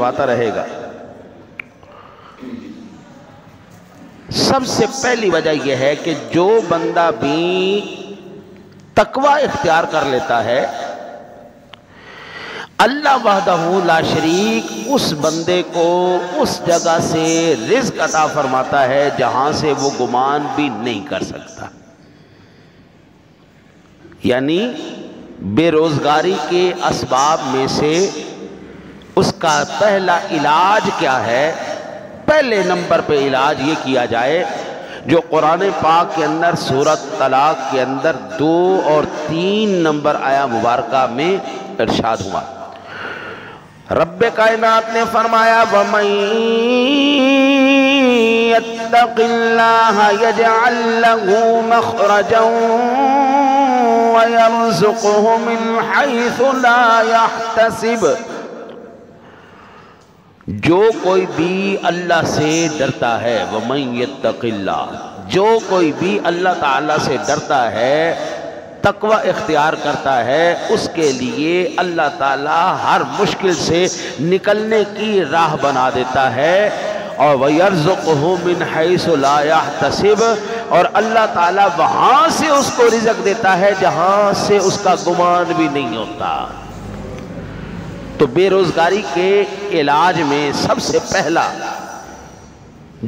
آتا رہے گا۔ سب سے پہلی وجہ یہ ہے کہ جو بندہ بھی تقوی اختیار کر لیتا ہے، اللہ وحدہ لا شریک اس بندے کو اس جگہ سے رزق عطا فرماتا ہے جہاں سے وہ گمان بھی نہیں کر سکتا۔ یعنی بے روزگاری کے اسباب میں سے اس کا پہلا علاج کیا ہے؟ پہلے نمبر پہ علاج یہ کیا جائے جو قرآن پاک کے اندر سورۃ طلاق کے اندر 2 اور 3 نمبر آیا مبارکہ میں ارشاد ہوا۔ رب کائنات نے فرمایا وَمَن يَتَّقِ اللَّهَ يَجْعَل لَّهُ مَخْرَجًا وَيَرْزُقْهُ مِنْ حَيْثُ لَا يَحْتَسِبُ۔ جو کوئی بھی اللہ سے ڈرتا ہے، وَمَن يَتَّقِ اللَّهَ، جو کوئی بھی اللہ تعالیٰ سے ڈرتا ہے، تقوی اختیار کرتا ہے، اس کے لیے اللہ تعالیٰ ہر مشکل سے نکلنے کی راہ بنا دیتا ہے، اور وَيَرْزُقْهُ مِنْ حَيْثُ لَا يَحْتَسِبُ، اور اللہ تعالیٰ وہاں سے اس کو رزق دیتا ہے جہاں سے اس کا گمان بھی نہیں ہوتا۔ تو بے روزگاری کے علاج میں سب سے پہلا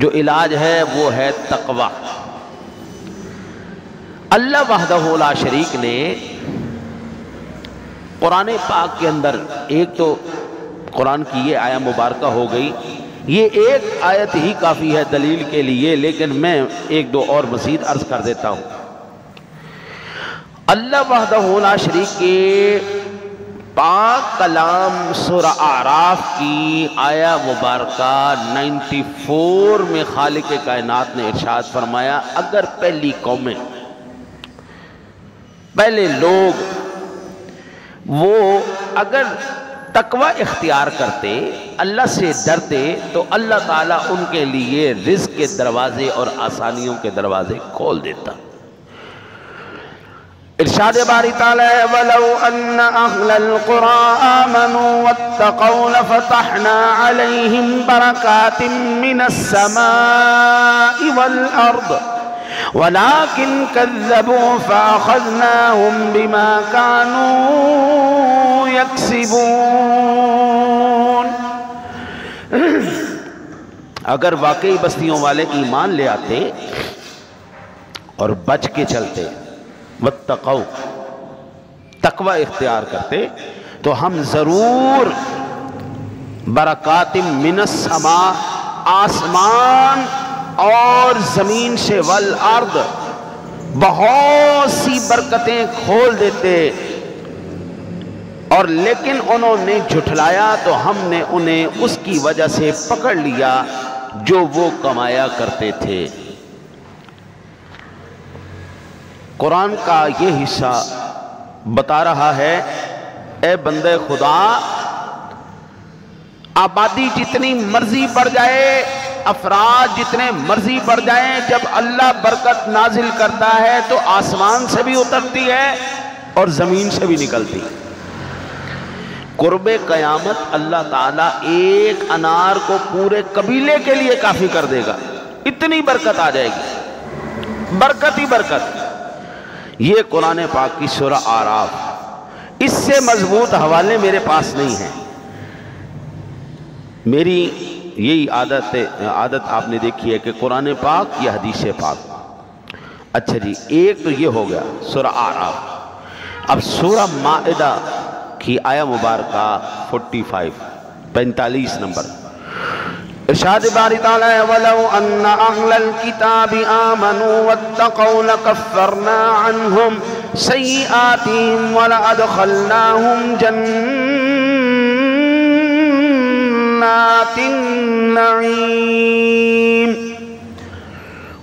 جو علاج ہے وہ ہے تقوی۔ اللہ وحدہ لا شریک نے قرآن پاک کے اندر، ایک تو قرآن کی یہ آیہ مبارکہ ہو گئی، یہ ایک آیت ہی کافی ہے دلیل کے لیے، لیکن میں 1-2 اور مزید عرض کر دیتا ہوں۔ اللہ وحدہ لا شریک کے پاک کلام سورہ اعراف کی آیہ مبارکہ 94 میں خالق کائنات نے ارشاد فرمایا، اگر پہلی قومیں، پہلے لوگ وہ اگر تقوی اختیار کرتے، اللہ سے ڈرتے، تو اللہ تعالیٰ ان کے لیے رزق کے دروازے اور آسانیوں کے دروازے کھول دیتا۔ ارشاد باری تعالیٰ ہے وَلَوْ أَنَّ أَهْلَ الْقُرَىٰ آمَنُوا وَاتَّقَوْا لَفَتَحْنَا عَلَيْهِمْ بَرَكَاتٍ مِّنَ السَّمَاءِ وَالْأَرْضِ وَلَكِنْ كَذَّبُوا فَأَخَذْنَاهُمْ بِمَا كَانُوا يَكْسِبُونَ۔ اگر واقعی بستیوں والے ایمان لے آتے اور بچ کے چلتے، واتقوا، تقوی اختیار کرتے، تو ہم ضرور برکات من السماء، آسمان اور زمین سے، والارض، بہت سی برکتیں کھول دیتے، اور لیکن انہوں نے جھٹلایا تو ہم نے انہیں اس کی وجہ سے پکڑ لیا جو وہ کمایا کرتے تھے۔ قرآن کا یہ حصہ بتا رہا ہے، اے بندے خدا، آبادی جتنی مرضی بڑھ جائے، افراد جتنے مرضی بڑھ جائیں، جب اللہ برکت نازل کرتا ہے تو آسمان سے بھی اترتی ہے اور زمین سے بھی نکلتی ہے۔ قرب قیامت اللہ تعالیٰ ایک انار کو پورے قبیلے کے لیے کافی کر دے گا، اتنی برکت آ جائے گی، برکت ہی برکت۔ یہ قرآن پاک کی سورہ اعراف، اس سے مضبوط حوالے میرے پاس نہیں ہیں۔ میری یہی عادت آپ نے دیکھی ہے کہ قرآن پاک یا حدیث پاک۔ اچھا جی، ایک تو یہ ہو گیا سورہ اعراف۔ اب سورہ مائدہ کی آیہ مبارکہ 45 نمبر، ارشاد باری تعالیٰ ہے وَلَوْ أَنَّ أَهْلَ الْكِتَابِ آمَنُوا وَاتَّقَوْا لَكَفَّرْنَا عَنْهُمْ سَيِّئَاتِهِمْ وَلَأَدْخَلْنَاهُمْ جَنَّاتِ النَّعِيمِ۔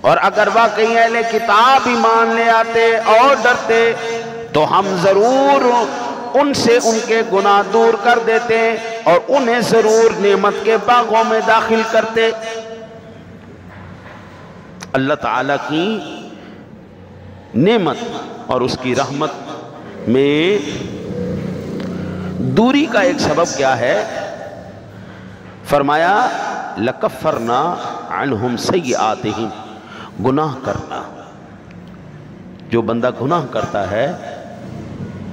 اور اگر واقعی اہل کتاب ایمان لے آتے اور ڈرتے تو ہم ضرور ان سے ان کے گناہ دور کر دیتے اور انہیں ضرور نعمت کے باغوں میں داخل کرتے۔ اللہ تعالیٰ کی نعمت اور اس کی رحمت میں دوری کا ایک سبب کیا ہے؟ فرمایا لَكَفَّرْنَا عَنْهُمْ سَيِّئَاتِهِمْ، گناہ کرنا، جو بندہ گناہ کرتا ہے،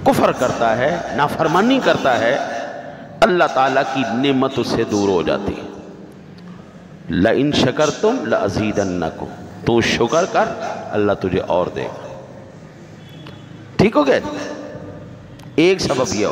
کفر کرتا ہے، نافرمانی کرتا ہے، اللہ تعالیٰ کی نعمت اس سے دور ہو جاتی ہے۔ لَإِن شَكَرْتُمْ لَأَزِيدَنَّكُمْ، تو شکر کر اللہ تجھے اور دے گا۔ ٹھیک ہو گئے؟ ایک سبب یہ ہو